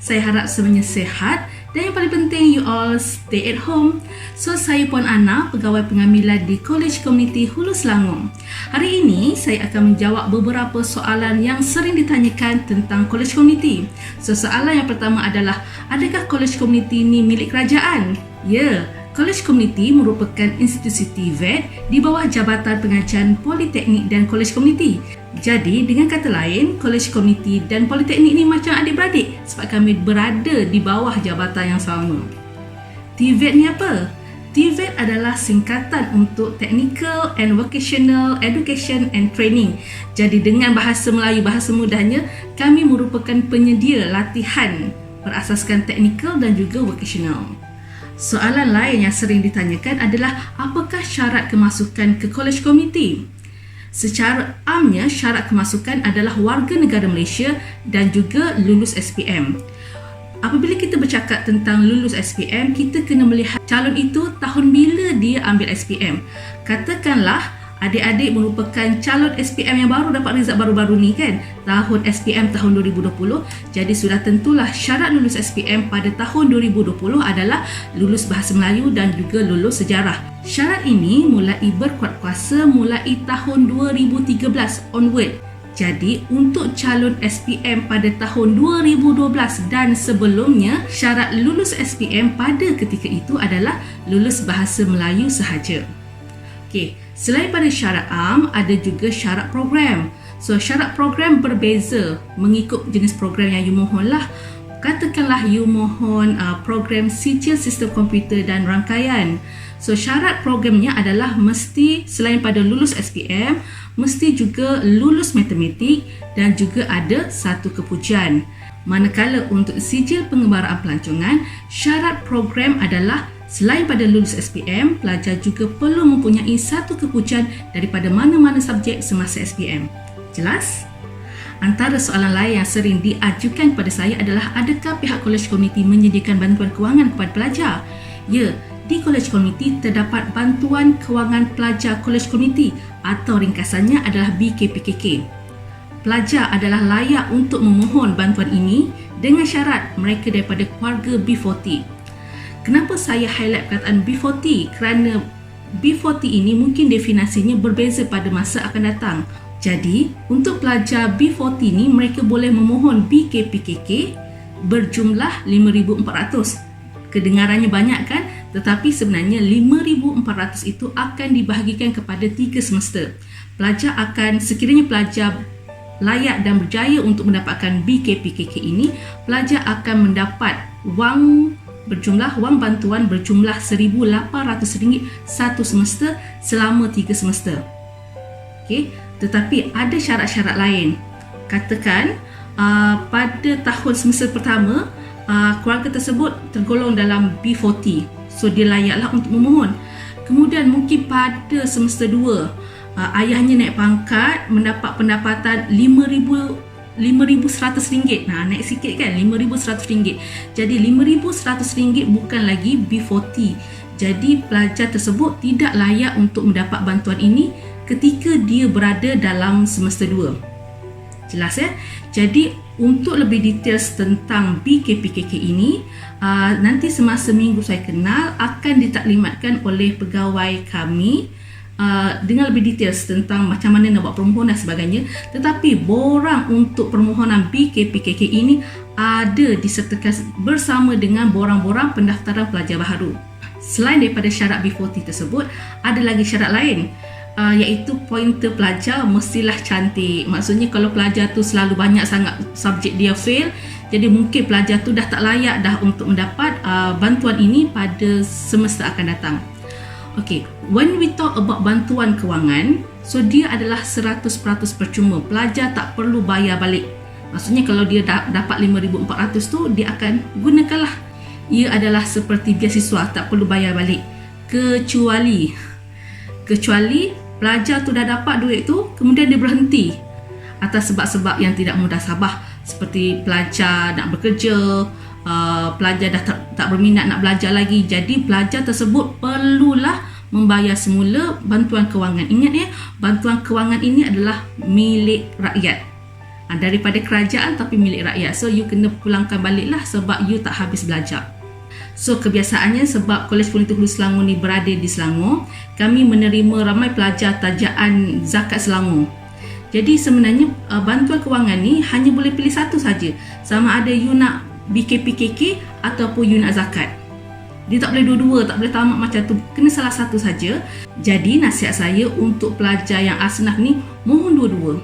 Saya harap semuanya sihat dan yang paling penting you all stay at home. So, saya Puan Ana, pegawai pengambilan di College Community Hulu Selangor. Hari ini saya akan menjawab beberapa soalan yang sering ditanyakan tentang College Community. So, soalan yang pertama adalah, adakah College Community ini milik kerajaan? Ya, College Community merupakan institusi TVET di bawah Jabatan Pengajian Politeknik dan College Community. Jadi, dengan kata lain, College Community dan Politeknik ini macam adik-beradik sebab kami berada di bawah jabatan yang sama. TVET ni apa? TVET adalah singkatan untuk Technical and Vocational Education and Training. Jadi, dengan bahasa Melayu, bahasa mudahnya, kami merupakan penyedia latihan berasaskan teknikal dan juga vocational. Soalan lain yang sering ditanyakan adalah, apakah syarat kemasukan ke College Community? Secara amnya, syarat kemasukan adalah warga negara Malaysia dan juga lulus SPM. Apabila kita bercakap tentang lulus SPM, kita kena melihat calon itu tahun bila dia ambil SPM. Katakanlah adik-adik merupakan calon SPM yang baru dapat result baru-baru ni kan, tahun SPM tahun 2020. Jadi sudah tentulah syarat lulus SPM pada tahun 2020 adalah lulus Bahasa Melayu dan juga lulus sejarah. Syarat ini mulai berkuat kuasa mulai tahun 2013 onward. Jadi untuk calon SPM pada tahun 2012 dan sebelumnya, syarat lulus SPM pada ketika itu adalah lulus Bahasa Melayu sahaja. Okey, selain pada syarat am, ada juga syarat program. So, syarat program berbeza mengikut jenis program yang you mohon lah. Katakanlah you mohon program Sijil Sistem Komputer dan Rangkaian. So, syarat programnya adalah mesti selain pada lulus SPM, mesti juga lulus matematik dan juga ada satu kepujian. Manakala untuk Sijil Pengembaraan Pelancongan, syarat program adalah selain pada lulus SPM, pelajar juga perlu mempunyai satu kepujian daripada mana-mana subjek semasa SPM. Jelas? Antara soalan lain yang sering diajukan kepada saya adalah, adakah pihak College Community menyediakan bantuan kewangan kepada pelajar? Ya, di College Community terdapat bantuan kewangan pelajar College Community atau ringkasannya adalah BKPKK. Pelajar adalah layak untuk memohon bantuan ini dengan syarat mereka daripada keluarga B40. Kenapa saya highlight perkataan B40? Kerana B40 ini mungkin definisinya berbeza pada masa akan datang. Jadi, untuk pelajar B40 ini, mereka boleh memohon BKPKK berjumlah 5,400. Kedengarannya banyak kan? Tetapi sebenarnya 5,400 itu akan dibahagikan kepada 3 semester. Pelajar akan, sekiranya pelajar layak dan berjaya untuk mendapatkan BKPKK ini, pelajar akan mendapat wang bantuan berjumlah RM1,800 satu semester selama 3 semester. Okey, tetapi ada syarat-syarat lain. Katakan pada tahun semester pertama, keluarga tersebut tergolong dalam B40. So, dia layaklah untuk memohon. Kemudian mungkin pada semester 2, ayahnya naik pangkat, mendapat pendapatan RM5,100. Naik sikit kan, RM5,100. Jadi RM5,100 bukan lagi B40. Jadi pelajar tersebut tidak layak untuk mendapat bantuan ini ketika dia berada dalam semester 2. Jelas ya? Jadi untuk lebih details tentang BKPKK ini, nanti semasa minggu saya kenal akan ditaklimatkan oleh pegawai kami dengan lebih details tentang macam mana nak buat permohonan dan sebagainya. Tetapi borang untuk permohonan BKPKK ini ada disertakan bersama dengan borang-borang pendaftaran pelajar baharu. Selain daripada syarat B40 tersebut, ada lagi syarat lain, iaitu pointer pelajar mestilah cantik. Maksudnya kalau pelajar tu selalu banyak sangat subjek dia fail, jadi mungkin pelajar tu dah tak layak dah untuk mendapat bantuan ini pada semester akan datang. Okay, when we talk about bantuan kewangan, so dia adalah 100% percuma. Pelajar tak perlu bayar balik. Maksudnya kalau dia dapat 5,400 tu, dia akan gunakanlah. Ia adalah seperti beasiswa, tak perlu bayar balik. Kecuali pelajar tu dah dapat duit tu, kemudian dia berhenti atas sebab-sebab yang tidak mudah sabah, seperti pelajar nak bekerja, pelajar dah tak berminat nak belajar lagi. Jadi pelajar tersebut perlulah membayar semula bantuan kewangan. Ingat ya, bantuan kewangan ini adalah milik rakyat. daripada kerajaan tapi milik rakyat. So you kena pulangkan balik lah sebab you tak habis belajar. So kebiasaannya sebab Kolej Komuniti Hulu Selangor ni berada di Selangor, kami menerima ramai pelajar tajaan zakat Selangor. Jadi sebenarnya bantuan kewangan ni hanya boleh pilih satu saja, sama ada you nak BKPKK ataupun you nak zakat. Dia tak boleh dua-dua, tak boleh tamat macam tu, kena salah satu saja. Jadi nasihat saya untuk pelajar yang asnaf ni, mohon dua-dua,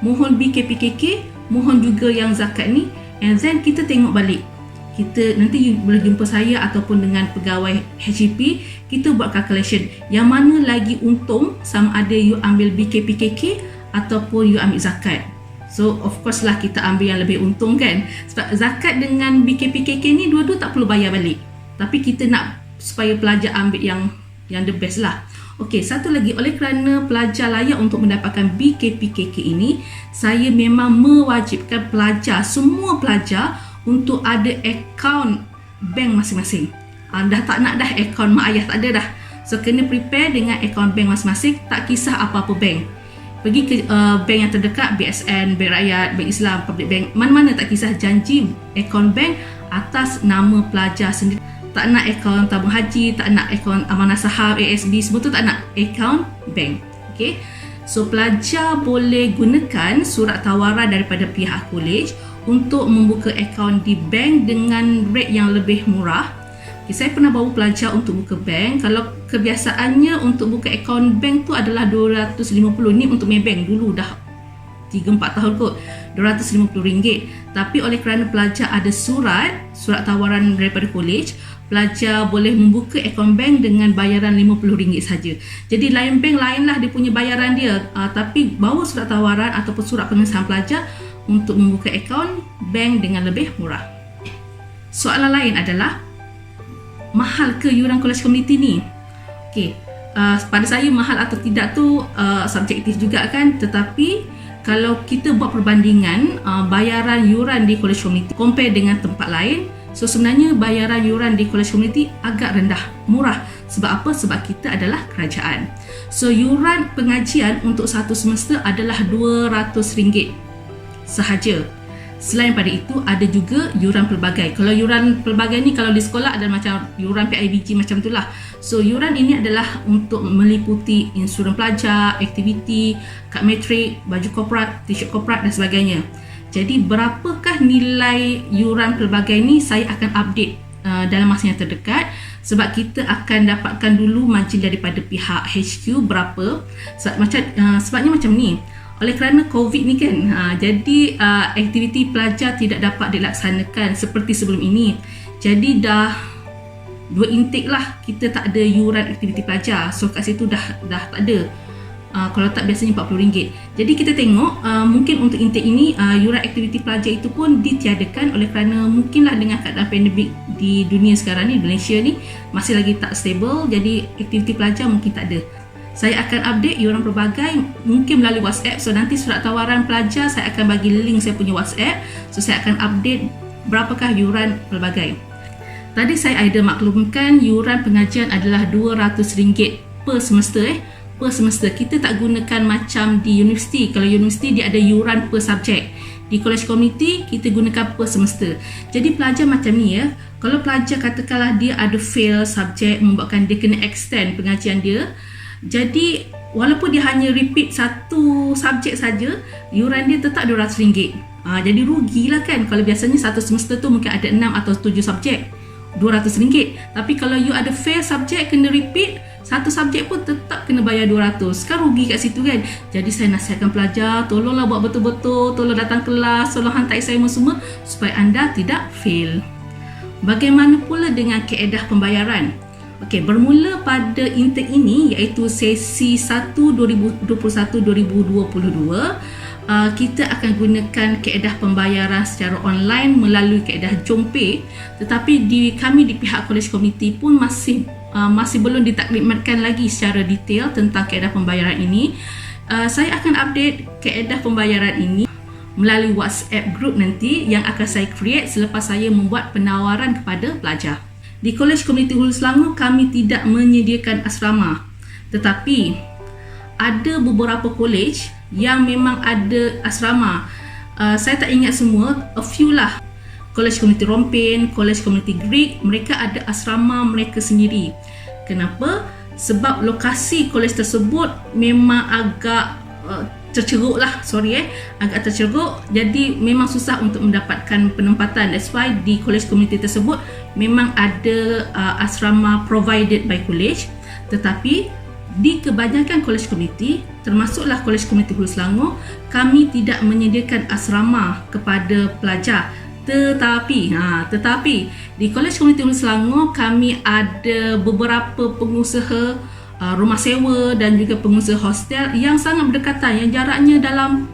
mohon BKPKK, mohon juga yang zakat ni, and then kita tengok balik. Kita nanti you boleh jumpa saya ataupun dengan pegawai HEP, kita buat calculation yang mana lagi untung, sama ada you ambil BKPKK ataupun you ambil zakat. So of course lah kita ambil yang lebih untung kan, sebab zakat dengan BKPKK ni dua-dua tak perlu bayar balik, tapi kita nak supaya pelajar ambil yang the best lah. Okey, satu lagi, oleh kerana pelajar layak untuk mendapatkan BKPKK ini, saya memang mewajibkan pelajar, semua pelajar untuk ada akaun bank masing-masing. Dah tak nak dah akaun mak ayah, tak ada dah. So kena prepare dengan akaun bank masing-masing, tak kisah apa-apa bank. Pergi ke bank yang terdekat, BSN, Bank Rakyat, Bank Islam, Public Bank, mana-mana tak kisah, janji akaun bank atas nama pelajar sendiri. Tak nak akaun tabung haji, tak nak akaun amanah saham, ASB, semua tu tak nak, akaun bank. Okay? So pelajar boleh gunakan surat tawaran daripada pihak kolej untuk membuka akaun di bank dengan rate yang lebih murah. Okay, saya pernah bawa pelajar untuk buka bank. Kalau kebiasaannya untuk buka akaun bank tu adalah RM250, ni untuk Maybank dulu dah 3-4 tahun kot, RM250. Tapi oleh kerana pelajar ada surat tawaran daripada kolej, pelajar boleh membuka akaun bank dengan bayaran RM50 saja. Jadi lain bank lain lah dia punya bayaran dia, tapi bawa surat tawaran ataupun surat pengesahan pelajar untuk membuka akaun bank dengan lebih murah. Soalan lain adalah, mahal ke yuran kolej komuniti ni? Okey, pada saya mahal atau tidak tu subjektif juga kan, tetapi kalau kita buat perbandingan bayaran yuran di kolej komuniti compare dengan tempat lain, so sebenarnya bayaran yuran di kolej komuniti agak rendah, murah. Sebab apa? Sebab kita adalah kerajaan. So yuran pengajian untuk satu semester adalah RM200 sahaja. Selain pada itu, ada juga yuran pelbagai. Kalau yuran pelbagai ni, kalau di sekolah ada macam yuran PIBG macam itulah. So yuran ini adalah untuk meliputi insurans pelajar, aktiviti, kad matrik, baju korporat, t-shirt korporat dan sebagainya. Jadi berapakah nilai yuran pelbagai ni, saya akan update dalam masa yang terdekat, sebab kita akan dapatkan dulu margin daripada pihak HQ berapa. Sebabnya macam ni, oleh kerana COVID ni kan, jadi aktiviti pelajar tidak dapat dilaksanakan seperti sebelum ini. Jadi dah 2 intake lah kita tak ada yuran aktiviti pelajar. So kat situ dah tak ada. Kalau tak biasanya RM40. Jadi kita tengok mungkin untuk intake ini yuran aktiviti pelajar itu pun ditiadakan, oleh kerana mungkinlah dengan keadaan pandemik di dunia sekarang ni, Malaysia ni masih lagi tak stable, jadi aktiviti pelajar mungkin tak ada. Saya akan update yuran pelbagai mungkin melalui WhatsApp. So nanti surat tawaran pelajar saya akan bagi link saya punya WhatsApp. So saya akan update berapakah yuran pelbagai. Tadi saya ada maklumkan yuran pengajian adalah RM200 per semester. Per semester. Kita tak gunakan macam di universiti. Kalau universiti dia ada yuran per subjek. Di kolej komuniti kita gunakan per semester. Jadi pelajar macam ni ya. Kalau pelajar katakanlah dia ada fail subjek membuatkan dia kena extend pengajian dia. Jadi walaupun dia hanya repeat satu subjek saja, yuran dia tetap RM200. Jadi rugilah kan. Kalau biasanya satu semester tu mungkin ada 6 atau 7 subjek, RM200. Tapi kalau you ada fail subjek, kena repeat satu subjek pun tetap kena bayar RM200. Kan rugi kat situ kan. Jadi saya nasihatkan pelajar, tolonglah buat betul-betul, tolong datang kelas, tolong hantar assignment semua supaya anda tidak fail. Bagaimana pula dengan kaedah pembayaran? Okey, bermula pada intake ini iaitu sesi 1 2021-2022, kita akan gunakan kaedah pembayaran secara online melalui kaedah JomPay. Tetapi kami di pihak kolej komuniti pun masih belum ditaklimatkan lagi secara detail tentang kaedah pembayaran ini. Saya akan update kaedah pembayaran ini melalui WhatsApp group nanti yang akan saya create selepas saya membuat penawaran kepada pelajar. Di Kolej Komuniti Hulu Selangor kami tidak menyediakan asrama, tetapi ada beberapa kolej yang memang ada asrama. Saya tak ingat semua, a few lah. College Komuniti Rompin, College Komuniti Greek, mereka ada asrama mereka sendiri. Kenapa? Sebab lokasi kolej tersebut memang agak terceruk lah, agak terceruk, jadi memang susah untuk mendapatkan penempatan. That's why di kolej komuniti tersebut memang ada asrama provided by college, tetapi di kebanyakan kolej komuniti, termasuklah Kolej Komuniti Hulu Selangor, kami tidak menyediakan asrama kepada pelajar. Tetapi di Kolej Komuniti Hulu Selangor kami ada beberapa pengusaha rumah sewa dan juga pengusaha hostel yang sangat berdekatan, yang jaraknya dalam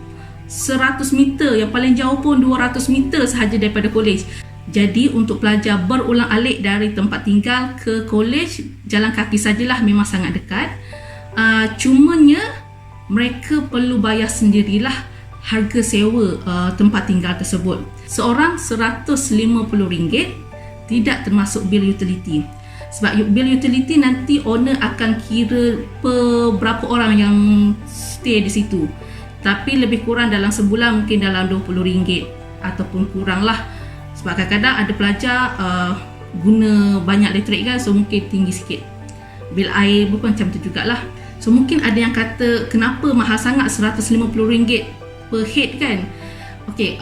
100 meter, yang paling jauh pun 200 meter sahaja daripada kolej. Jadi untuk pelajar berulang-alik dari tempat tinggal ke kolej, jalan kaki sajalah, memang sangat dekat. Cumanya mereka perlu bayar sendirilah harga sewa tempat tinggal tersebut. Seorang RM150, tidak termasuk bil utility. Sebab bil utility nanti owner akan kira per berapa orang yang stay di situ. Tapi lebih kurang dalam sebulan mungkin dalam RM20 ataupun kurang lah. Sebab kadang-kadang ada pelajar guna banyak elektrik kan, so mungkin tinggi sikit. Bil air pun macam tu jugalah. So mungkin ada yang kata kenapa mahal sangat RM150 per head kan. Okey,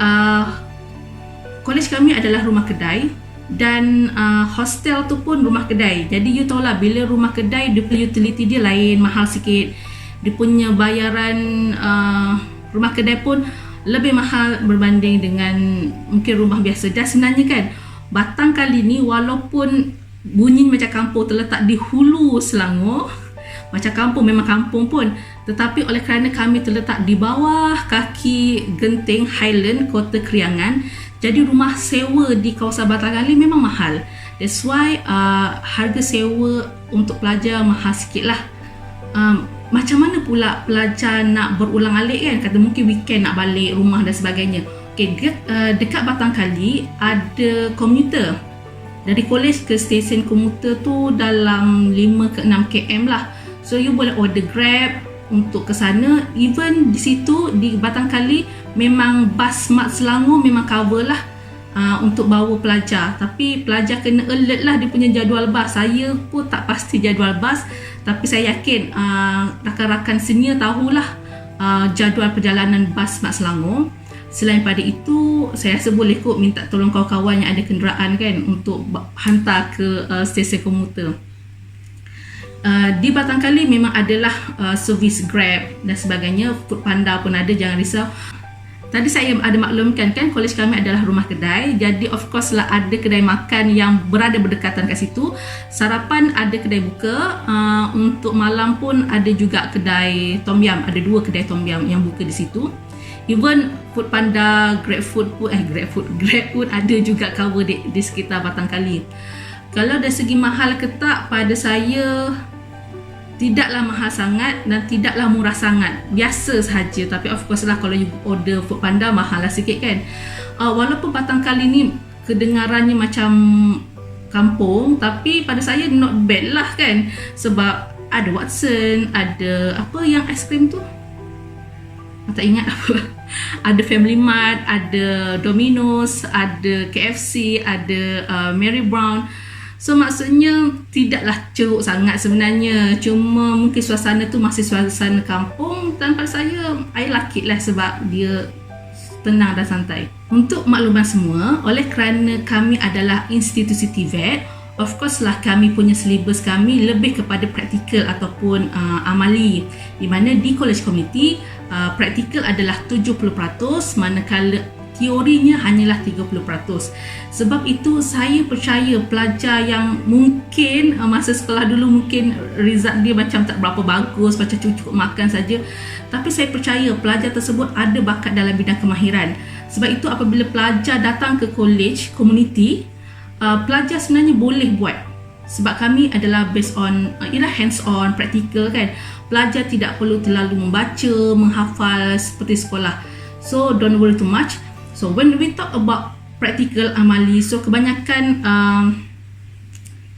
kolej kami adalah rumah kedai dan hostel tu pun rumah kedai. Jadi you tahulah, bila rumah kedai dia punya utility dia lain, mahal sikit. Dia punya bayaran rumah kedai pun lebih mahal berbanding dengan mungkin rumah biasa. Dan sebenarnya kan, Batang kali ni walaupun bunyi macam kampung, terletak di hulu Selangor, macam kampung, memang kampung pun, tetapi oleh kerana kami terletak di bawah kaki genting Highland Kota Kriangan, jadi rumah sewa di kawasan Batang Kali memang mahal. That's why harga sewa untuk pelajar mahal sikit lah. Macam mana pula pelajar nak berulang-alik kan, kata mungkin weekend nak balik rumah dan sebagainya. Okay, dekat Batang Kali ada komuter. Dari kolej ke stesen komuter tu dalam 5 ke 6 km lah. So you boleh order Grab untuk ke sana. Even di situ di Batang Kali memang bas Smart Selangor memang cover lah untuk bawa pelajar. Tapi pelajar kena alert lah dia punya jadual bas. Saya pun tak pasti jadual bas, tapi saya yakin rakan-rakan senior tahulah jadual perjalanan bas Smart Selangor. Selain pada itu, saya rasa boleh kot minta tolong kawan-kawan yang ada kenderaan kan untuk hantar ke stesen komuter. Di Batang Kali memang adalah servis Grab dan sebagainya, Foodpanda pun ada, jangan risau. Tadi saya ada maklumkan kan, kolej kami adalah rumah kedai, jadi of course lah ada kedai makan yang berada berdekatan kat situ. Sarapan ada kedai buka, untuk malam pun ada juga kedai tom yum, ada 2 kedai tom yum yang buka di situ. Even Foodpanda, GrabFood pun ada juga cover di sekitar Batang Kali. Kalau dari segi mahal ke tak, pada saya tidaklah mahal sangat dan tidaklah murah sangat, biasa sahaja. Tapi of course lah kalau you order Foodpanda mahal lah sikit kan. Walaupun Batang Kali ni kedengarannya macam kampung, tapi pada saya not bad lah kan. Sebab ada Watson, ada apa yang aiskrim tu, tak ingat apa. Ada Family Mart, ada Domino's, ada KFC, ada Mary Brown. So maksudnya tidaklah ceruk sangat sebenarnya. Cuma mungkin suasana tu masih suasana kampung, dan pada saya I like it lah sebab dia tenang dan santai. Untuk makluman semua, oleh kerana kami adalah institusi TVET, of course lah kami punya syllabus kami lebih kepada praktikal ataupun amali, di mana di kolej komuniti praktikal adalah 70%, manakala teorinya hanyalah 30%. Sebab itu saya percaya pelajar yang mungkin masa sekolah dulu mungkin result dia macam tak berapa bagus, macam cukup makan saja, tapi saya percaya pelajar tersebut ada bakat dalam bidang kemahiran. Sebab itu apabila pelajar datang ke kolej komuniti, pelajar sebenarnya boleh buat. Sebab kami adalah based on hands on, practical kan. Pelajar tidak perlu terlalu membaca, menghafal seperti sekolah. So don't worry too much. So when we talk about practical amali, so kebanyakan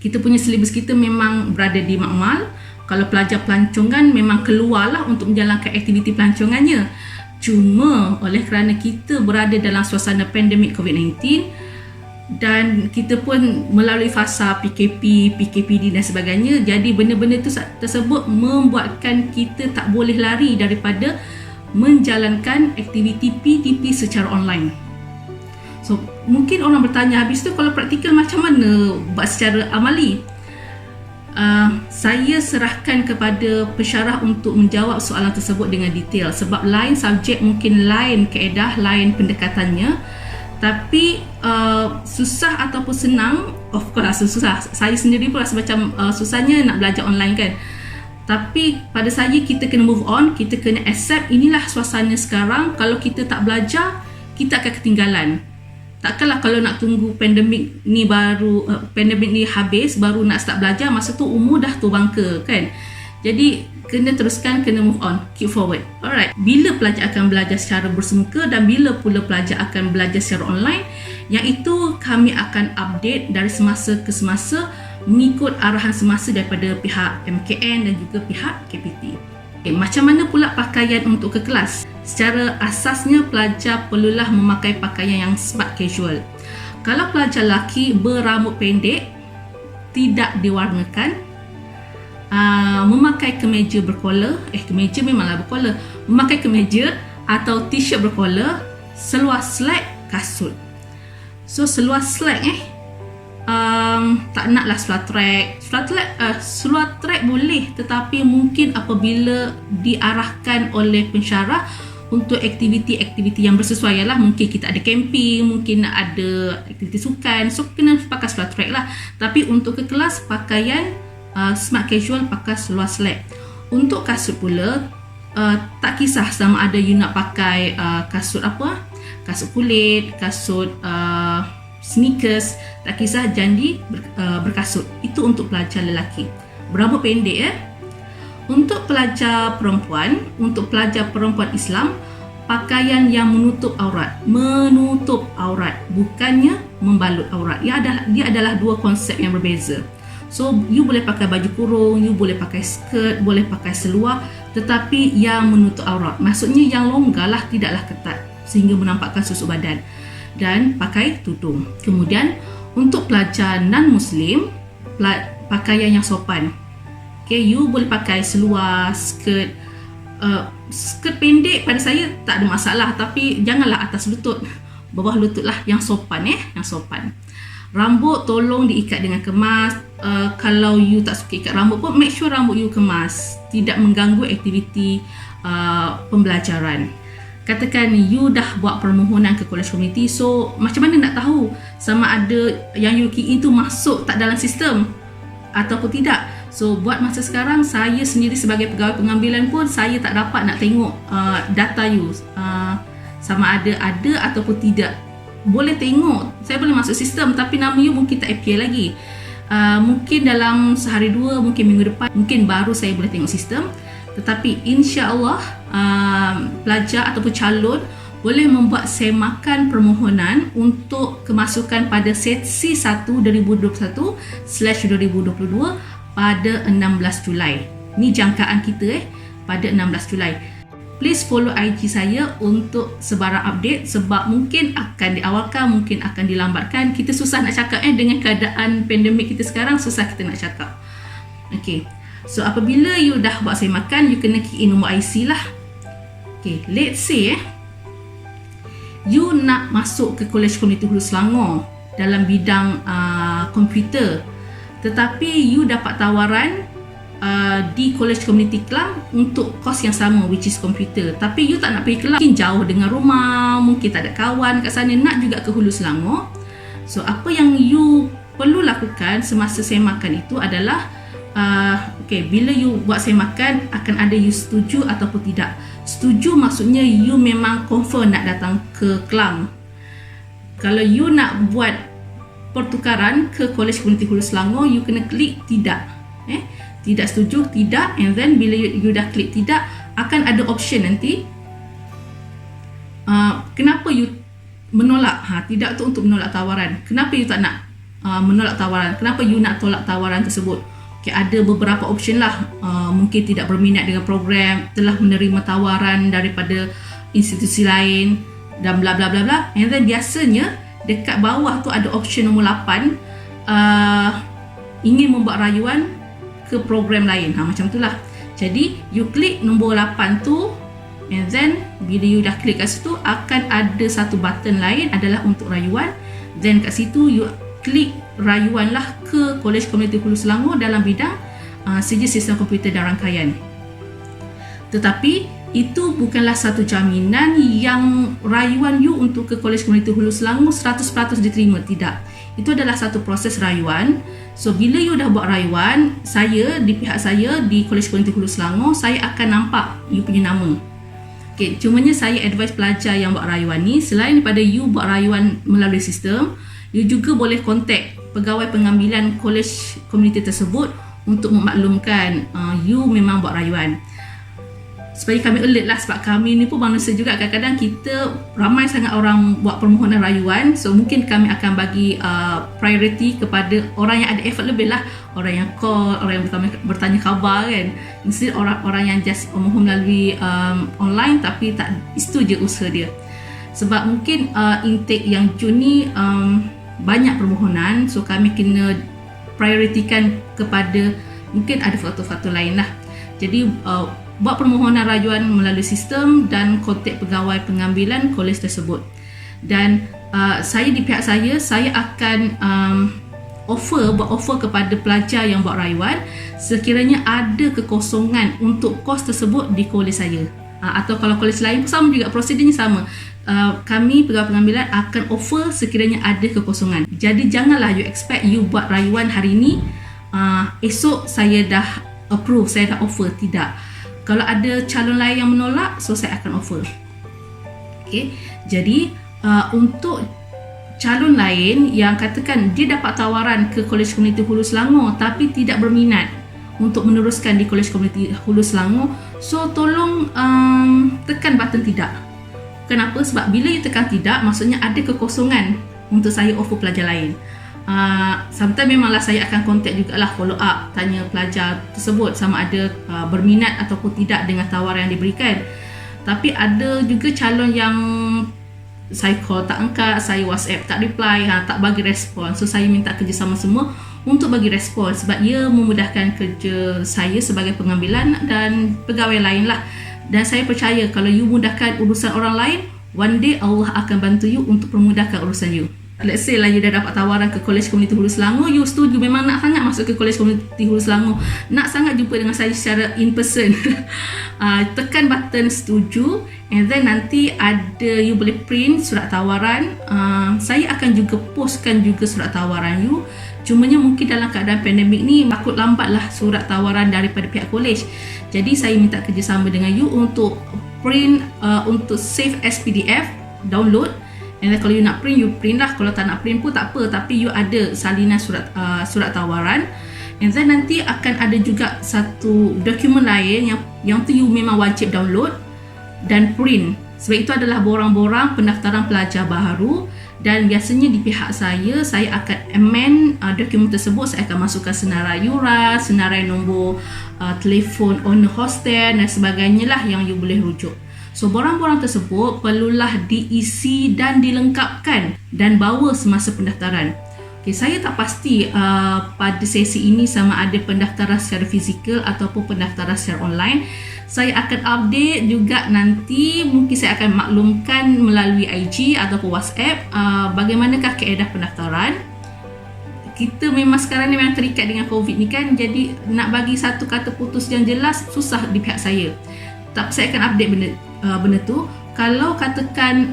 kita punya syllabus kita memang berada di makmal. Kalau pelajar pelancongan memang keluarlah untuk menjalankan aktiviti pelancongannya. Cuma oleh kerana kita berada dalam suasana pandemik COVID-19 dan kita pun melalui fasa PKP, PKPD dan sebagainya, jadi benda-benda tersebut membuatkan kita tak boleh lari daripada menjalankan aktiviti PTP secara online. So, mungkin orang bertanya, habis tu kalau praktikal macam mana buat secara amali? Saya serahkan kepada pensyarah untuk menjawab soalan tersebut dengan detail, sebab lain subjek mungkin lain kaedah, lain pendekatannya. Tapi susah ataupun senang, of course susah. Saya sendiri pun rasa macam susahnya nak belajar online kan. Tapi pada saya kita kena move on, kita kena accept inilah suasana sekarang. Kalau kita tak belajar, kita akan ketinggalan. Takkanlah kalau nak tunggu pandemik ni habis baru nak start belajar, masa tu umur dah tua bangka kan. Jadi kena teruskan, kena move on, keep forward. Alright, bila pelajar akan belajar secara bersemuka dan bila pula pelajar akan belajar secara online, yang itu kami akan update dari semasa ke semasa mengikut arahan semasa daripada pihak MKN dan juga pihak KPT. Macam mana pula pakaian untuk ke kelas? Secara asasnya pelajar perlulah memakai pakaian yang smart casual. Kalau pelajar lelaki berambut pendek, tidak diwarnakan, memakai kemeja berkolor, kemeja memanglah berkolor, memakai kemeja atau t-shirt berkolor, seluar slack, kasut. So seluar slack tak naklah seluar track. Seluar track boleh, tetapi mungkin apabila diarahkan oleh pensyarah untuk aktiviti-aktiviti yang bersesuaian lah, mungkin kita ada camping, mungkin ada aktiviti sukan, so kena pakai seluar track lah. Tapi untuk ke kelas, pakaian smart casual, pakai seluar slack. Untuk kasut pula, tak kisah sama ada you nak pakai kasut apa, kasut kulit, kasut sneakers, tak kisah, janji berkasut. Itu untuk pelajar lelaki berambut pendek. Untuk pelajar perempuan Islam, pakaian yang menutup aurat, bukannya membalut aurat. Dia adalah dua konsep yang berbeza. So you boleh pakai baju kurung, you boleh pakai skirt, boleh pakai seluar, tetapi yang menutup aurat, maksudnya yang longgar lah, tidaklah ketat sehingga menampakkan susu badan, dan pakai tudung. Kemudian untuk pelajar non-Muslim, pakaian yang sopan. You boleh pakai seluar, skirt. Skirt pendek pada saya tak ada masalah, tapi janganlah atas lutut, bawah lutut lah, yang sopan yang sopan. Rambut tolong diikat dengan kemas. Kalau you tak suka ikat rambut pun, make sure rambut you kemas, tidak mengganggu aktiviti pembelajaran. Katakan you dah buat permohonan ke college community, so macam mana nak tahu sama ada yang you key in tu masuk tak dalam sistem ataupun tidak? So buat masa sekarang, saya sendiri sebagai pegawai pengambilan pun saya tak dapat nak tengok data you sama ada ataupun tidak. Boleh tengok, saya boleh masuk sistem, tapi nama you mungkin tak appear lagi. Mungkin dalam sehari dua, mungkin minggu depan, mungkin baru saya boleh tengok sistem. Tetapi insya-Allah pelajar ataupun calon boleh membuat semakan permohonan untuk kemasukan pada sesi 1 2021/2022 pada 16 Julai. Ni jangkaan kita pada 16 Julai. Please follow IG saya untuk sebarang update, sebab mungkin akan diawalkan, mungkin akan dilambatkan. Kita susah nak cakap dengan keadaan pandemik kita sekarang, susah kita nak cakap. Okay, so apabila you dah buat semakan, you kena key in nombor IC lah. Okay, let's say you nak masuk ke College Community Hulu Selangor dalam bidang komputer, tetapi you dapat tawaran di College Community Kelang untuk kos yang sama, which is komputer, tapi you tak nak pergi Kelang, mungkin jauh dengan rumah, mungkin tak ada kawan kat sana, nak juga ke Hulu Selangor. So apa yang you perlu lakukan semasa semakan itu adalah bila you buat semakan, akan ada you setuju ataupun tidak. Setuju maksudnya you memang confirm nak datang ke Kelang. Kalau you nak buat pertukaran ke College Community Hulu Selangor, you kena klik tidak. Tidak setuju, tidak, and then bila you dah klik tidak, akan ada option nanti kenapa you menolak. Tidak tu untuk menolak tawaran. Kenapa you tak nak menolak tawaran? Kenapa you nak tolak tawaran tersebut? Okay, ada beberapa option lah. Mungkin tidak berminat dengan program, telah menerima tawaran daripada institusi lain dan bla bla bla bla. And then biasanya dekat bawah tu ada option nombor 8, ingin membuat rayuan ke program lain. Macam itulah. Jadi you klik nombor 8 tu, and then bila you dah klik kat situ akan ada satu button lain adalah untuk rayuan. Then kat situ you klik rayuan lah ke Kolej Komuniti Hulu Selangor dalam bidang Sijil Sistem Komputer dan Rangkaian. Tetapi itu bukanlah satu jaminan yang rayuan you untuk ke Kolej Komuniti Hulu Selangor 100% diterima. Tidak. Itu adalah satu proses rayuan. So bila you dah buat rayuan, di pihak saya di Kolej Komuniti Hulu Selangor, saya akan nampak you punya nama. Okay, cumanya saya advise pelajar yang buat rayuan ni, selain daripada you buat rayuan melalui sistem, you juga boleh contact pegawai pengambilan kolej komuniti tersebut untuk memaklumkan you memang buat rayuan. Supaya kami alert lah, sebab kami ni pun manusia juga, kadang-kadang kita ramai sangat orang buat permohonan rayuan. So mungkin kami akan bagi priority kepada orang yang ada effort lebih lah, orang yang call, orang yang bertanya khabar kan, instead orang yang just memohon melalui online tapi tak setuju usaha dia. Sebab mungkin intake yang Jun ni banyak permohonan, so kami kena prioritikan kepada mungkin ada faktor-faktor lain lah. Jadi buat permohonan rayuan melalui sistem dan kontak pegawai pengambilan kolej tersebut. Dan saya di pihak saya akan buat offer kepada pelajar yang buat rayuan sekiranya ada kekosongan untuk kos tersebut di kolej saya. Atau kalau kolej lain pun sama juga, prosedurnya sama. Kami pegawai pengambilan akan offer sekiranya ada kekosongan. Jadi janganlah you expect you buat rayuan hari ni, esok saya dah approve, saya dah offer. Tidak. Kalau ada calon lain yang menolak, so saya akan offer. Okay. Jadi untuk calon lain yang katakan dia dapat tawaran ke Kolej Komuniti Hulu Selangor tapi tidak berminat untuk meneruskan di Kolej Komuniti Hulu Selangor, so tolong tekan button tidak. Kenapa? Sebab bila you tekan tidak, maksudnya ada kekosongan untuk saya offer pelajar lain. Sometimes memanglah saya akan contact jugalah, follow up, tanya pelajar tersebut sama ada berminat ataupun tidak dengan tawaran yang diberikan. Tapi ada juga calon yang saya call tak angkat, saya WhatsApp tak reply, tak bagi respon. So saya minta kerjasama semua untuk bagi respon, sebab ia memudahkan kerja saya sebagai pengambilan dan pegawai lain lah. Dan saya percaya kalau you mudahkan urusan orang lain, one day Allah akan bantu you untuk memudahkan urusan you. Let's say lah you dah dapat tawaran ke Kolej Komuniti Hulu Selangor, you setuju, memang nak sangat masuk ke Kolej Komuniti Hulu Selangor, nak sangat jumpa dengan saya secara in person. Tekan button setuju, and then nanti you boleh print surat tawaran. Saya akan juga postkan juga surat tawaran you. Cumanya mungkin dalam keadaan pandemik ni takut lambatlah surat tawaran daripada pihak kolej. Jadi saya minta kerjasama dengan you untuk print, untuk save as PDF, download. And then kalau you nak print, you print lah. Kalau tak nak print pun tak apa, tapi you ada salinan surat tawaran. And then nanti akan ada juga satu dokumen lain yang tu you memang wajib download dan print. Sebab itu adalah borang-borang pendaftaran pelajar baru. Dan biasanya di pihak saya akan amend dokumen tersebut. Saya akan masukkan senarai yuran, senarai nombor telefon owner hostel dan sebagainya lah yang you boleh rujuk. So borang-borang tersebut perlulah diisi dan dilengkapkan dan bawa semasa pendaftaran. Okay, saya tak pasti pada sesi ini sama ada pendaftaran secara fizikal ataupun pendaftaran secara online. Saya akan update juga nanti, mungkin saya akan maklumkan melalui IG ataupun WhatsApp bagaimanakah keadaan pendaftaran. Kita memang sekarang ni memang terikat dengan COVID ni kan, jadi nak bagi satu kata putus yang jelas susah di pihak saya. Tapi saya akan update benda tu. Kalau katakan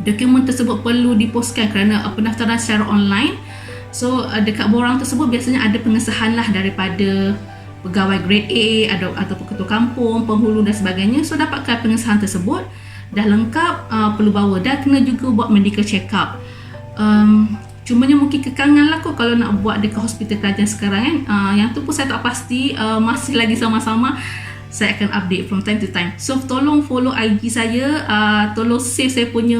dokumen tersebut perlu dipostkan kerana pendaftaran secara online, so dekat borang tersebut biasanya ada pengesahan lah daripada pegawai grade A ataupun ketua kampung, penghulu dan sebagainya. So dapatkan pengesahan tersebut dah lengkap, perlu bawa dan kena juga buat medical check up. Cumanya mungkin kekangan lah kot kalau nak buat dekat hospital kerajaan sekarang kan. Yang tu pun saya tak pasti, masih lagi sama-sama. saya akan update from time to time. So tolong follow IG saya, tolong save saya punya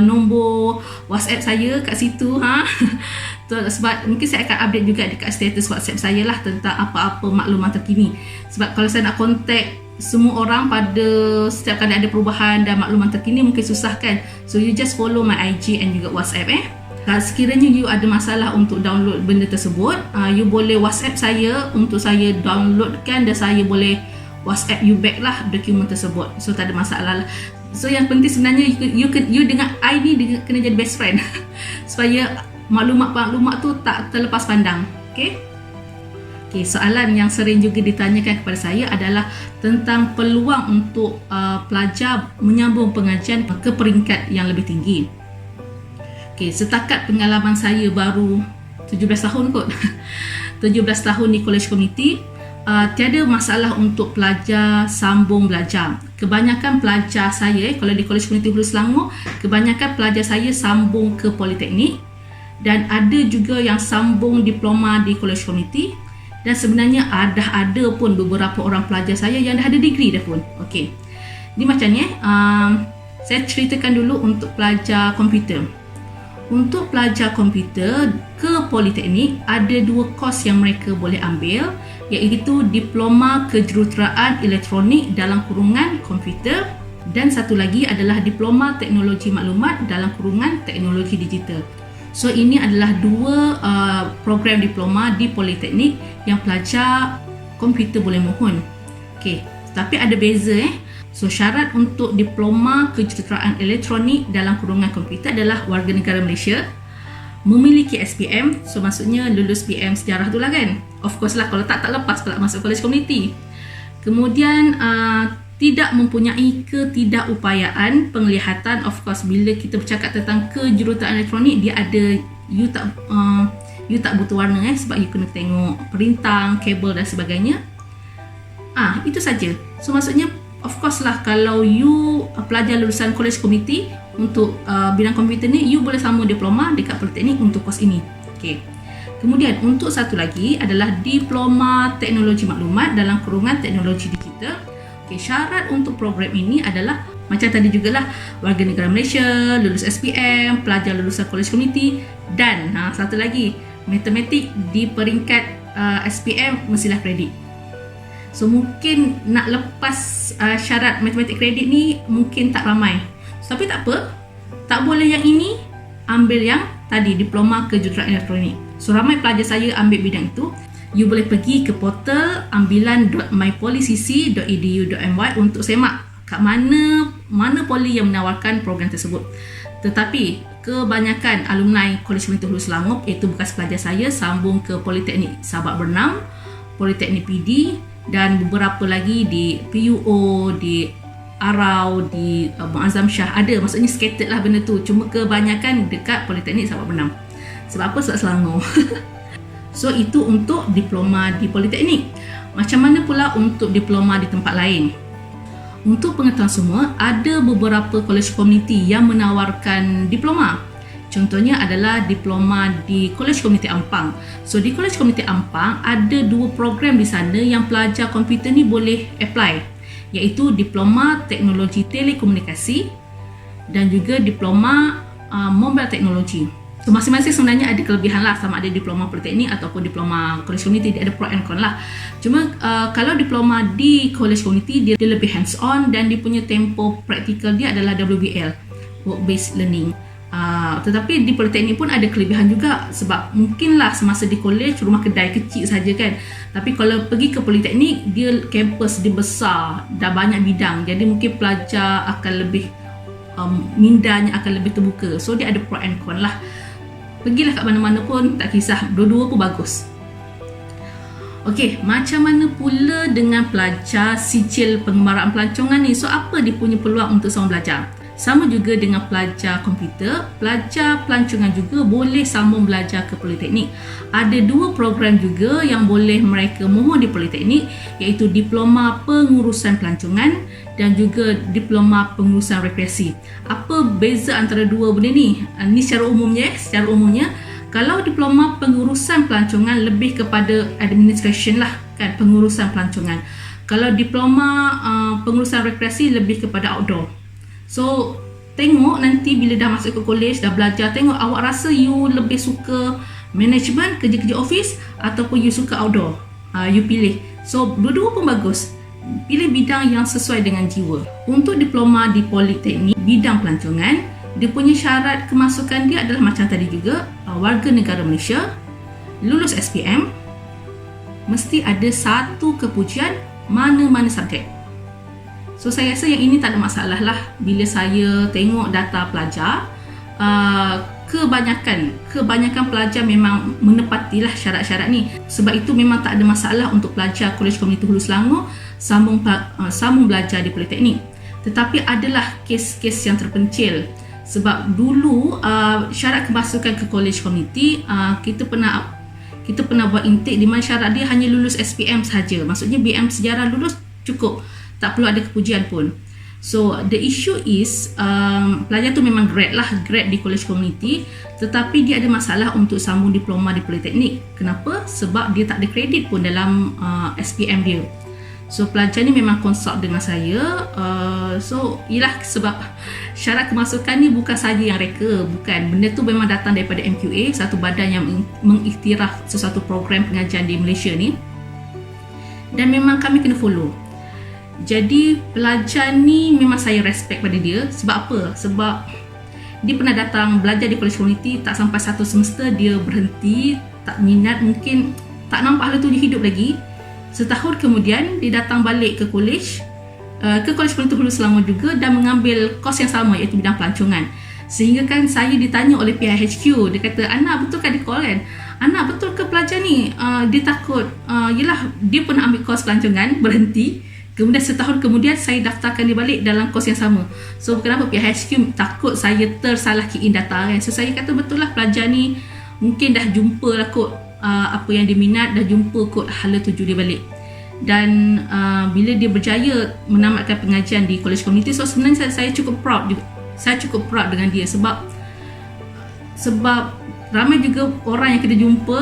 nombor WhatsApp saya kat situ sebab mungkin saya akan update juga dekat status WhatsApp saya lah tentang apa-apa maklumat terkini. Sebab kalau saya nak contact semua orang pada setiap kali ada perubahan dan maklumat terkini mungkin susah kan. So you just follow my IG and juga WhatsApp Sekiranya you ada masalah untuk download benda tersebut, you boleh WhatsApp saya untuk saya downloadkan dan saya boleh WhatsApp you back lah dokumen tersebut. So tak ada masalah lah. So yang penting sebenarnya you dengan I ni kena jadi best friend supaya maklumat-maklumat tu tak terlepas pandang. Okay, soalan yang sering juga ditanyakan kepada saya adalah tentang peluang untuk pelajar menyambung pengajian ke peringkat yang lebih tinggi. Setakat pengalaman saya baru 17 tahun kot 17 tahun di college community, tiada masalah untuk pelajar sambung belajar. Kebanyakan pelajar saya kalau di college community Hulu Selangor, kebanyakan pelajar saya sambung ke politeknik dan ada juga yang sambung diploma di college community. Dan sebenarnya ada pun beberapa orang pelajar saya yang dah ada degree dah pun. Ni macam ni saya ceritakan dulu untuk pelajar komputer. Untuk pelajar komputer ke politeknik, ada 2 kos yang mereka boleh ambil, iaitu Diploma Kejuruteraan Elektronik dalam kurungan komputer, dan satu lagi adalah Diploma Teknologi Maklumat dalam kurungan teknologi digital. So ini adalah 2 program diploma di politeknik yang pelajar komputer boleh mohon. Tapi ada beza So syarat untuk Diploma Kejuruteraan Elektronik dalam kurungan komputer adalah warga negara Malaysia, memiliki SPM, so maksudnya lulus PM sejarah tu lah kan. Of course lah, kalau tak lepas pula masuk college community. Kemudian tidak mempunyai ketidakupayaan penglihatan. Of course, bila kita bercakap tentang kejuruteraan elektronik, dia ada you tak butuh warna sebab you kena tengok perintang, kabel dan sebagainya. Itu saja. So maksudnya of course lah, kalau you pelajar lulusan college community untuk bidang komputer ni, you boleh sambung diploma dekat politeknik untuk kos ini. Kemudian untuk satu lagi adalah Diploma Teknologi Maklumat dalam kurungan teknologi digital. Syarat untuk program ini adalah macam tadi jugalah, warga negara Malaysia, lulus SPM, pelajar lulusan college community, dan satu lagi, matematik di peringkat SPM mestilah kredit. So mungkin nak lepas syarat matematik kredit ni mungkin tak ramai. Tapi tak apa, tak boleh yang ini, ambil yang tadi, Diploma Kejuruteraan Elektronik. So ramai pelajar saya ambil bidang itu. You boleh pergi ke portal ambilan.mypolicc.edu.my untuk semak kat mana poli yang menawarkan program tersebut. Tetapi kebanyakan alumni College Community Hulu Selangor, iaitu bekas pelajar saya, sambung ke Politeknik Sabak Bernam, Politeknik PD, dan beberapa lagi di PUO, di Arau, di Muazzam Shah. Ada, maksudnya scattered lah benda tu. Cuma kebanyakan dekat Politeknik Sabak Bernam. Sebab apa? Sebab Selangor. So itu untuk diploma di politeknik. Macam mana pula untuk diploma di tempat lain? Untuk pengetahuan semua, ada beberapa college community yang menawarkan diploma. Contohnya adalah diploma di College Community Ampang. So di College Community Ampang ada 2 program di sana yang pelajar komputer ni boleh apply, iaitu Diploma Teknologi Telekomunikasi dan juga Diploma Mobile Teknologi. So masing-masing sebenarnya ada kelebihan lah, sama ada diploma politeknik ataupun diploma college community, dia ada pro and con lah. Cuma kalau diploma di college community, dia lebih hands on dan dia punya tempo praktikal dia adalah WBL, work based learning. Tetapi di politeknik pun ada kelebihan juga, sebab mungkinlah semasa di college rumah kedai kecil saja kan, tapi kalau pergi ke politeknik, dia kampus dia besar, dah banyak bidang, jadi mungkin pelajar akan lebih mindanya akan lebih terbuka. So dia ada pro and con lah. Pergilah kat mana-mana pun tak kisah, dua-dua pun bagus. Okey, macam mana pula dengan pelajar sijil pengembaraan pelancongan ni? So apa dia punya peluang untuk sambung belajar? Sama juga dengan pelajar komputer, pelajar pelancongan juga boleh sambung belajar ke politeknik. Ada 2 program juga yang boleh mereka mohon di politeknik, iaitu Diploma Pengurusan Pelancongan dan juga Diploma Pengurusan Rekreasi. Apa beza antara 2 benda ni? Ni secara umumnya, kalau Diploma Pengurusan Pelancongan lebih kepada administration lah kan, pengurusan pelancongan. Kalau diploma pengurusan rekreasi lebih kepada outdoor. So tengok nanti bila dah masuk ke college, dah belajar, tengok awak rasa you lebih suka management, kerja-kerja office, ataupun you suka outdoor. You pilih. So dua-dua pun bagus. Pilih bidang yang sesuai dengan jiwa. Untuk diploma di Politeknik bidang pelancongan, dia punya syarat kemasukan dia adalah macam tadi juga, warga negara Malaysia, lulus SPM, mesti ada satu kepujian mana-mana subjek. So saya rasa yang ini tak ada masalah lah. Bila saya tengok data pelajar, kebanyakan pelajar memang menepatilah syarat-syarat ni. Sebab itu memang tak ada masalah untuk pelajar Kolej Komuniti Hulu Selangor sambung belajar di Politeknik. Tetapi adalah kes-kes yang terpencil. Sebab dulu syarat kemasukan ke Kolej Komuniti, kita pernah buat intake di mana syarat dia hanya lulus SPM saja. Maksudnya BM Sejarah lulus cukup, tak perlu ada kepujian pun. So the issue is pelajar tu memang grad di Kolej Komuniti, tetapi dia ada masalah untuk sambung diploma di Politeknik. Kenapa? Sebab dia tak ada kredit pun dalam SPM dia. So pelajar ni memang consult dengan saya. So ialah sebab syarat kemasukan ni bukan saja yang reka, bukan. Benda tu memang datang daripada MQA, satu badan yang mengiktiraf sesuatu program pengajian di Malaysia ni. Dan memang kami kena follow. Jadi pelajar ni memang saya respect pada dia. Sebab apa? Sebab dia pernah datang belajar di Kolej Komuniti, tak sampai satu semester dia berhenti, tak minat, mungkin tak nampak hala tuju hidup lagi. Setahun kemudian dia datang balik ke Kolej Komuniti Hulu Selangor juga dan mengambil kos yang sama, iaitu bidang pelancongan. Sehingga kan saya ditanya oleh pihak HQ, dia kata, "Ana, betul kan dia call kan? Ana, betul ke pelajar ni dia takut, yelah dia pernah ambil kos pelancongan, berhenti. Kemudian setahun kemudian saya daftarkan dia balik dalam kos yang sama. So kenapa pihak HQ takut saya tersalah key in data kan?" So saya kata betul lah, pelajar ni mungkin dah jumpa lah kot apa yang dia minat, dah jumpa kot hala tuju dia balik. Dan bila dia berjaya menamatkan pengajian di Kolej Komuniti, so sebenarnya saya cukup proud dengan dia. Sebab ramai juga orang yang kita jumpa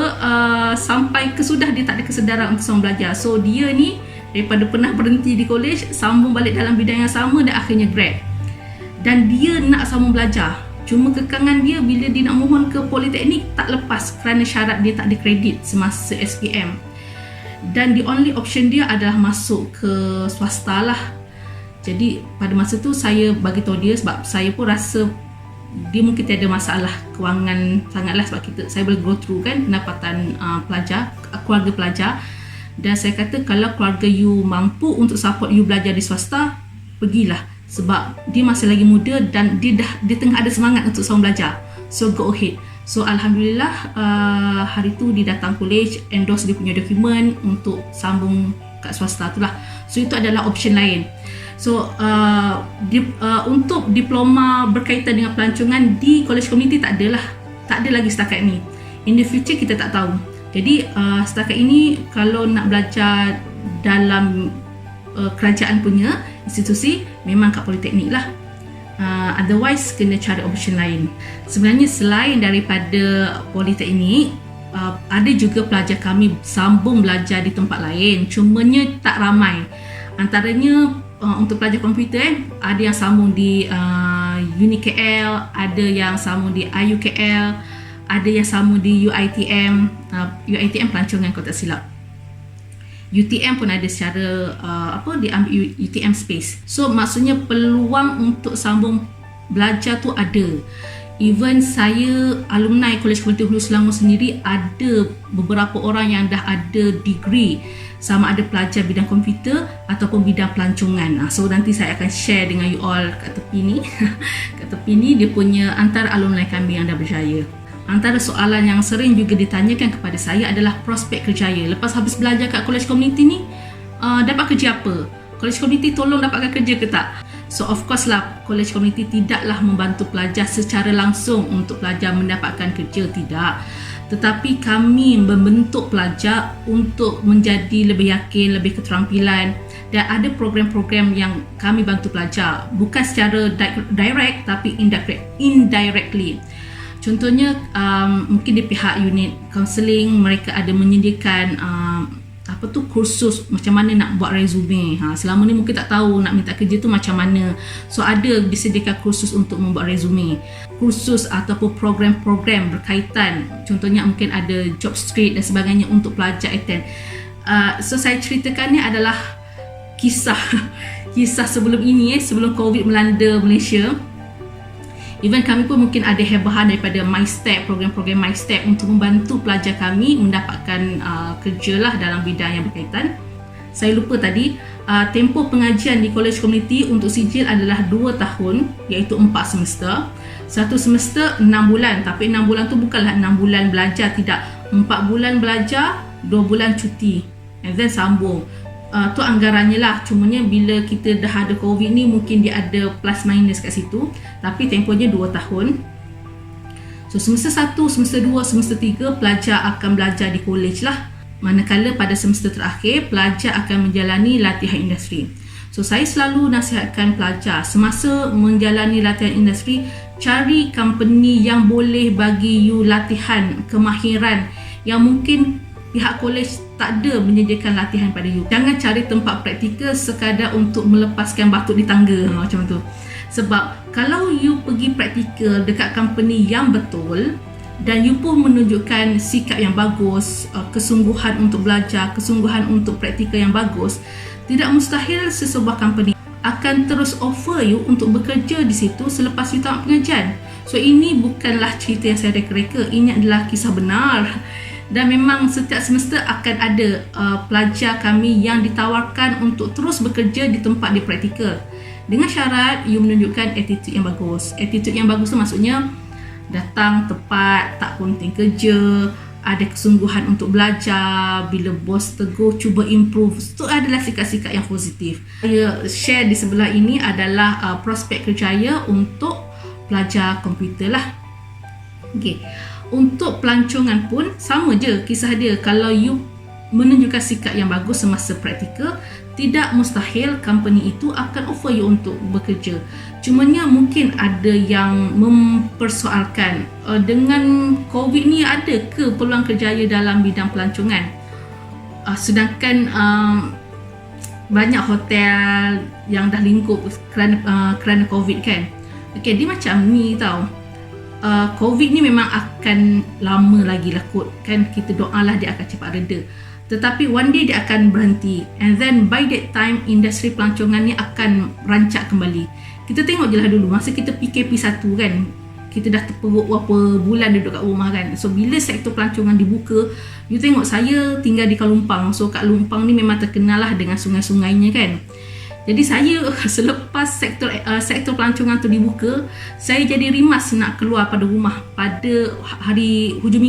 sampai kesudah dia tak ada kesedaran untuk sambung belajar. So dia ni daripada pernah berhenti di kolej, sambung balik dalam bidang yang sama dan akhirnya grad. Dan dia nak sambung belajar. Cuma kekangan dia bila dia nak mohon ke Politeknik tak lepas kerana syarat dia tak ada kredit semasa SPM. Dan the only option dia adalah masuk ke swasta lah. Jadi pada masa tu saya bagi tahu dia, sebab saya pun rasa dia mungkin tiada masalah kewangan sangatlah, sebab saya boleh go through kan pendapatan keluarga pelajar. Dan saya kata kalau keluarga you mampu untuk support you belajar di swasta, pergilah. Sebab dia masih lagi muda dan dia tengah ada semangat untuk sambung belajar. So go ahead. So Alhamdulillah hari tu dia datang kolej, endorse dia punya dokumen untuk sambung kat swasta tu lah. So itu adalah option lain. So untuk diploma berkaitan dengan pelancongan di Kolej Komuniti tak ada lagi setakat ni. In the future kita tak tahu. Jadi setakat ini kalau nak belajar dalam kerajaan punya institusi, memang kat Politeknik lah. Otherwise kena cari option lain. Sebenarnya selain daripada Politeknik, ada juga pelajar kami sambung belajar di tempat lain, cumanya tak ramai. Antaranya untuk pelajar komputer ada yang sambung di UniKL, ada yang sambung di IUKL, ada yang sambung di UiTM pelancongan kalau tak silap. UTM pun ada secara diambil UTM space. So maksudnya peluang untuk sambung belajar tu ada. Even saya alumni Kolej Komuniti Hulu Selangor sendiri, ada beberapa orang yang dah ada degree, sama ada pelajar bidang komputer ataupun bidang pelancongan. So nanti saya akan share dengan you all kat tepi ni. Kat tepi ni dia punya antara alumni kami yang dah berjaya. Antara soalan yang sering juga ditanyakan kepada saya adalah prospek kerjaya. Lepas habis belajar kat Kolej Komuniti ni, dapat kerja apa? Kolej Komuniti tolong dapatkan kerja ke tak? So of course lah, Kolej Komuniti tidaklah membantu pelajar secara langsung untuk pelajar mendapatkan kerja, tidak. Tetapi kami membentuk pelajar untuk menjadi lebih yakin, lebih keterampilan, dan ada program-program yang kami bantu pelajar. Bukan secara direct tapi indirectly. Contohnya mungkin di pihak unit counselling, mereka ada menyediakan kursus macam mana nak buat resume. Selama ni mungkin tak tahu nak minta kerja tu macam mana. So ada disediakan kursus untuk membuat resume. Kursus ataupun program-program berkaitan. Contohnya mungkin ada job street dan sebagainya untuk pelajar attend. So saya ceritakan ni adalah kisah sebelum ini, sebelum COVID melanda Malaysia. Even kami pun mungkin ada hebahan daripada MyStep, program-program MyStep untuk membantu pelajar kami mendapatkan kerja lah dalam bidang yang berkaitan. Saya lupa tadi, tempoh pengajian di College Community untuk sijil adalah 2 tahun, iaitu 4 semester. Satu semester 6 bulan, tapi 6 bulan tu bukanlah 6 bulan belajar, tidak. 4 bulan belajar, 2 bulan cuti, and then sambung. Tu anggarannya lah. Cumanya bila kita dah ada COVID ni, mungkin dia ada plus minus kat situ, tapi tempohnya 2 tahun. So semester 1, semester 2, semester 3 pelajar akan belajar di college lah, manakala pada semester terakhir pelajar akan menjalani latihan industri. So saya selalu nasihatkan pelajar semasa menjalani latihan industri, cari company yang boleh bagi you latihan kemahiran yang mungkin pihak kolej tak ada menyediakan latihan pada you. Jangan cari tempat praktikal sekadar untuk melepaskan batuk di tangga macam tu. Sebab kalau you pergi praktikal dekat company yang betul dan you pun menunjukkan sikap yang bagus, kesungguhan untuk belajar, kesungguhan untuk praktikal yang bagus, tidak mustahil sesebuah company akan terus offer you untuk bekerja di situ selepas you tamat pengajian. So ini bukanlah cerita yang saya reka-reka, ini adalah kisah benar. Dan memang setiap semester akan ada pelajar kami yang ditawarkan untuk terus bekerja di tempat di praktikal, dengan syarat you menunjukkan attitude yang bagus. Attitude yang bagus tu maksudnya datang tepat, tak penting kerja, ada kesungguhan untuk belajar, bila bos tegur cuba improve. Itu adalah sikap-sikap yang positif. Saya share di sebelah ini adalah prospek kerjaya untuk pelajar komputer lah. Okay. Untuk pelancongan pun sama je kisah dia. Kalau you menunjukkan sikap yang bagus semasa praktikal, tidak mustahil company itu akan offer you untuk bekerja. Cumanya mungkin ada yang mempersoalkan, dengan COVID ni ada ke peluang kerjaya dalam bidang pelancongan? Sedangkan banyak hotel yang dah lingkup kerana COVID kan. Okay, dia macam ni tau. COVID ni memang akan lama lagi lah kot kan, kita doalah dia akan cepat reda, tetapi one day dia akan berhenti, and then by that time industri pelancongan ni akan rancak kembali. Kita tengok je lah dulu masa kita PKP 1 kan, kita dah terperuk berapa bulan duduk kat rumah kan. So bila sektor pelancongan dibuka, you tengok saya tinggal di Kuala Lumpang, so kat Lumpang ni memang terkenal lah dengan sungai-sungainya kan. Jadi saya selepas sektor pelancongan tu dibuka, saya jadi rimas nak keluar pada rumah pada hari hujung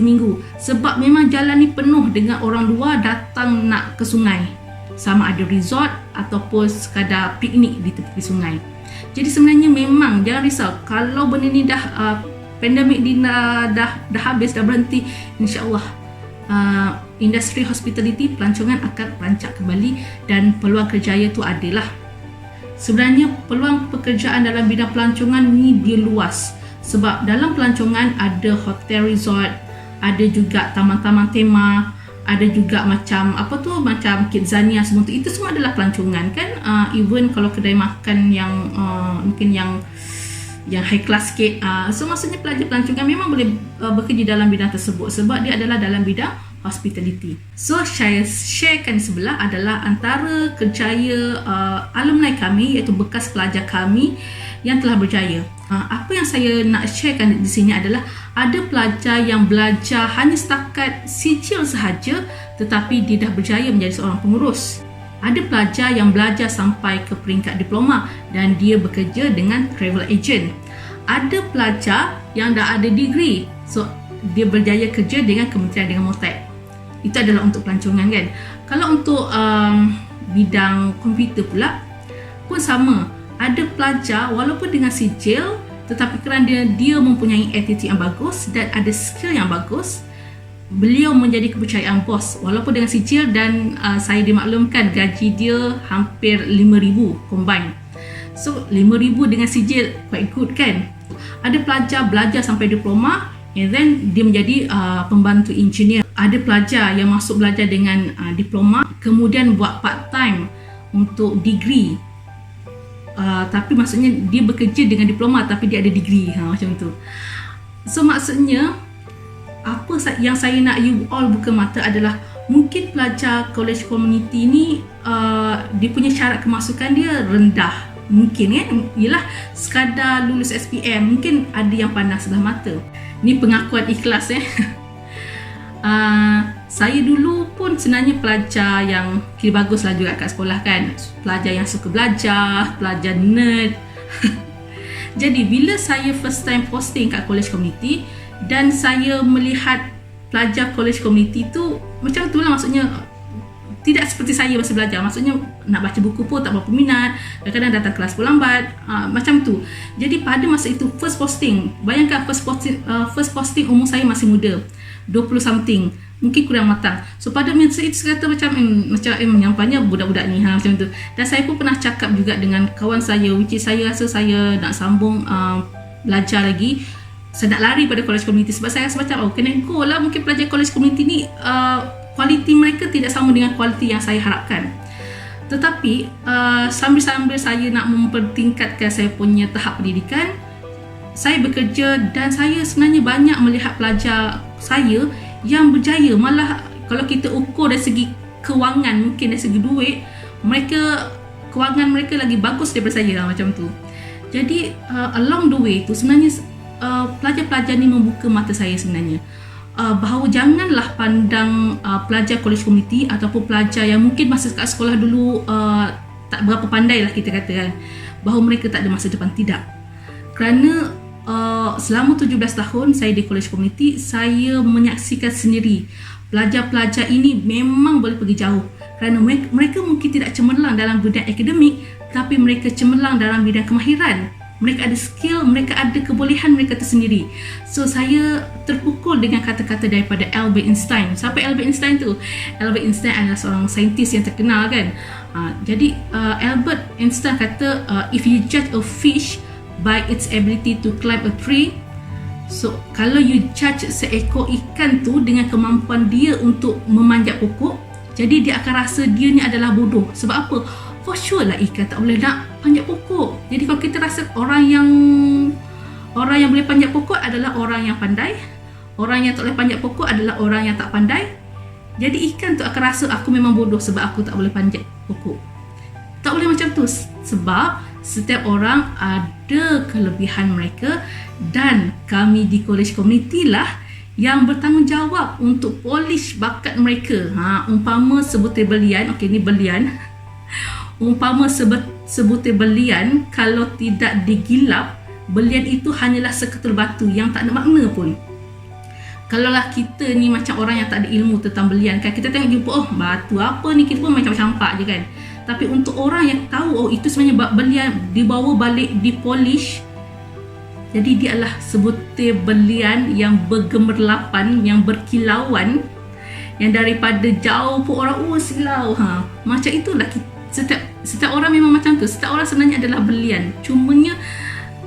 minggu. Sebab memang jalan ni penuh dengan orang luar datang nak ke sungai. Sama ada resort ataupun sekadar piknik di tepi sungai. Jadi sebenarnya memang jangan risau, kalau benda ni dah pandemik ni dah habis, dah berhenti, insya-Allah industri hospitality pelancongan akan rancak kembali dan peluang kerjaya tu adalah. Sebenarnya peluang pekerjaan dalam bidang pelancongan ni dia luas, sebab dalam pelancongan ada hotel resort, ada juga taman-taman tema, ada juga macam macam Kidzania semua tu, itu semua adalah pelancongan kan. Even kalau kedai makan yang mungkin yang high class sikit, so maksudnya pelajar pelancongan memang boleh bekerja dalam bidang tersebut sebab dia adalah dalam bidang hospitality. So saya sharekan sebelah adalah antara kerjaya alumni kami, iaitu bekas pelajar kami yang telah berjaya. Apa yang saya nak sharekan di sini adalah ada pelajar yang belajar hanya setakat sijil sahaja, tetapi dia dah berjaya menjadi seorang pengurus. Ada pelajar yang belajar sampai ke peringkat diploma dan dia bekerja dengan travel agent. Ada pelajar yang dah ada degree, so dia berjaya kerja dengan Kementerian dengan Motek. Itu adalah untuk pelancongan kan. Kalau untuk bidang komputer pula pun sama. Ada pelajar walaupun dengan sijil, tetapi kerana dia mempunyai attitude yang bagus dan ada skill yang bagus, beliau menjadi kepercayaan bos walaupun dengan sijil. Dan saya dimaklumkan gaji dia hampir 5,000 combine. So 5,000 dengan sijil quite good kan. Ada pelajar belajar sampai diploma and then dia menjadi pembantu engineer. Ada pelajar yang masuk belajar dengan diploma, kemudian buat part time untuk degree. Tapi maksudnya dia bekerja dengan diploma tapi dia ada degree, macam tu. So maksudnya apa yang saya nak you all buka mata adalah mungkin pelajar college community ni dia punya syarat kemasukan dia rendah. Mungkin kan, ialah sekadar lulus SPM, mungkin ada yang pandang sebelah mata. Ni pengakuan ikhlas saya dulu pun sebenarnya pelajar yang kira bagus lah juga kat sekolah kan. Pelajar yang suka belajar, pelajar nerd. Jadi bila saya first time posting kat college community dan saya melihat pelajar college community tu macam tu lah, maksudnya tidak seperti saya masa belajar. Maksudnya nak baca buku pun tak berapa minat, kadang-kadang datang kelas pun lambat, macam tu. Jadi pada masa itu first posting, bayangkan first posting umur saya masih muda, 20 something, mungkin kurang matang. So pada masa itu saya kata macam menyampainya budak-budak ni macam tu. Dan saya pun pernah cakap juga dengan kawan saya, which is saya rasa saya nak sambung belajar lagi. Saya nak lari pada college community sebab saya rasa macam kena go lah, mungkin pelajar college community ni kualiti mereka tidak sama dengan kualiti yang saya harapkan. Tetapi sambil-sambil saya nak mempertingkatkan saya punya tahap pendidikan, saya bekerja dan saya sebenarnya banyak melihat pelajar saya yang berjaya. Malah kalau kita ukur dari segi kewangan, mungkin dari segi duit, kewangan mereka lagi bagus daripada saya lah, macam tu. Jadi along the way tu sebenarnya pelajar-pelajar ni membuka mata saya sebenarnya, bahawa janganlah pandang pelajar college community ataupun pelajar yang mungkin masa kat sekolah dulu tak berapa pandai lah kita kata kan, bahawa mereka tak ada masa depan. Tidak. Kerana selama 17 tahun saya di college community, saya menyaksikan sendiri pelajar-pelajar ini memang boleh pergi jauh. Kerana mereka mungkin tidak cemerlang dalam bidang akademik, tapi mereka cemerlang dalam bidang kemahiran. Mereka ada skill, mereka ada kebolehan mereka tersendiri. So saya terpukul dengan kata-kata daripada Albert Einstein. Siapa Albert Einstein tu? Albert Einstein adalah seorang saintis yang terkenal kan. Jadi Albert Einstein kata, if you judge a fish by its ability to climb a tree, so kalau you judge seekor ikan tu dengan kemampuan dia untuk memanjat pokok, jadi dia akan rasa dia ni adalah bodoh. Sebab apa? For sure lah ikan tak boleh nak panjat pokok. Jadi kalau kita rasa orang yang boleh panjat pokok adalah orang yang pandai, orang yang tak boleh panjat pokok adalah orang yang tak pandai, jadi ikan tu akan rasa aku memang bodoh sebab aku tak boleh panjat pokok. Tak boleh macam tu, sebab setiap orang ada kelebihan mereka dan kami di college community lah yang bertanggungjawab untuk polish bakat mereka. Umpama sebutir belian, okey ni belian. Umpama sebutir belian kalau tidak digilap, belian itu hanyalah seketul batu yang tak ada makna pun. Kalaulah kita ni macam orang yang tak ada ilmu tentang belian kan, kita tengok jumpa batu apa ni, kita pun macam campak je kan. Tapi untuk orang yang tahu itu sebenarnya belian, dibawa balik dipolish, jadi dia adalah sebutir belian yang bergemerlapan, yang berkilauan, yang daripada jauh pun orang silau. Macam itulah setiap orang memang macam tu. Setiap orang sebenarnya adalah belian. Cumanya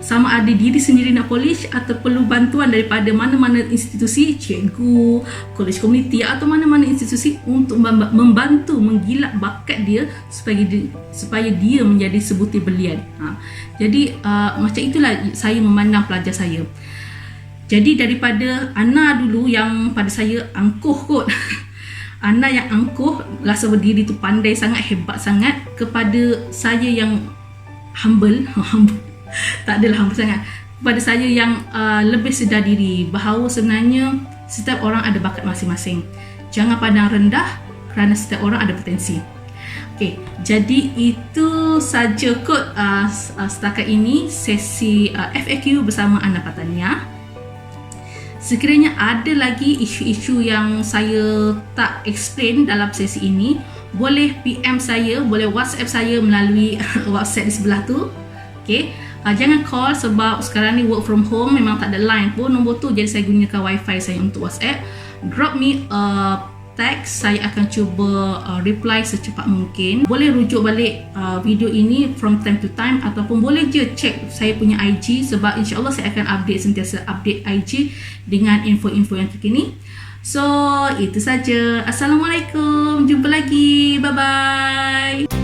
sama ada diri sendiri nak polish atau perlu bantuan daripada mana-mana institusi, cikgu, college community atau mana-mana institusi untuk membantu menggilap bakat dia supaya dia menjadi sebutir belian. Jadi macam itulah saya memandang pelajar saya. Jadi daripada Ana dulu yang pada saya angkuh kot Ana yang angkuh, rasa berdiri tu pandai sangat, hebat sangat, kepada saya yang humble tak adalah humble sangat, kepada saya yang lebih sedar diri bahawa sebenarnya setiap orang ada bakat masing-masing. Jangan pandang rendah kerana setiap orang ada potensi. Okey, jadi itu saja kot setakat ini sesi FAQ bersama Ana Patania. Sekiranya ada lagi isu-isu yang saya tak explain dalam sesi ini, boleh PM saya, boleh WhatsApp saya melalui WhatsApp di sebelah tu. Okay. Jangan call sebab sekarang ni work from home, memang tak ada line pun nombor tu, jadi saya gunakan wifi saya untuk WhatsApp. Drop me a teks, saya akan cuba reply secepat mungkin. Boleh rujuk balik video ini from time to time, ataupun boleh je check saya punya IG, sebab insyaAllah saya akan sentiasa update IG dengan info-info yang terkini. So, itu saja. Assalamualaikum. Jumpa lagi. Bye-bye.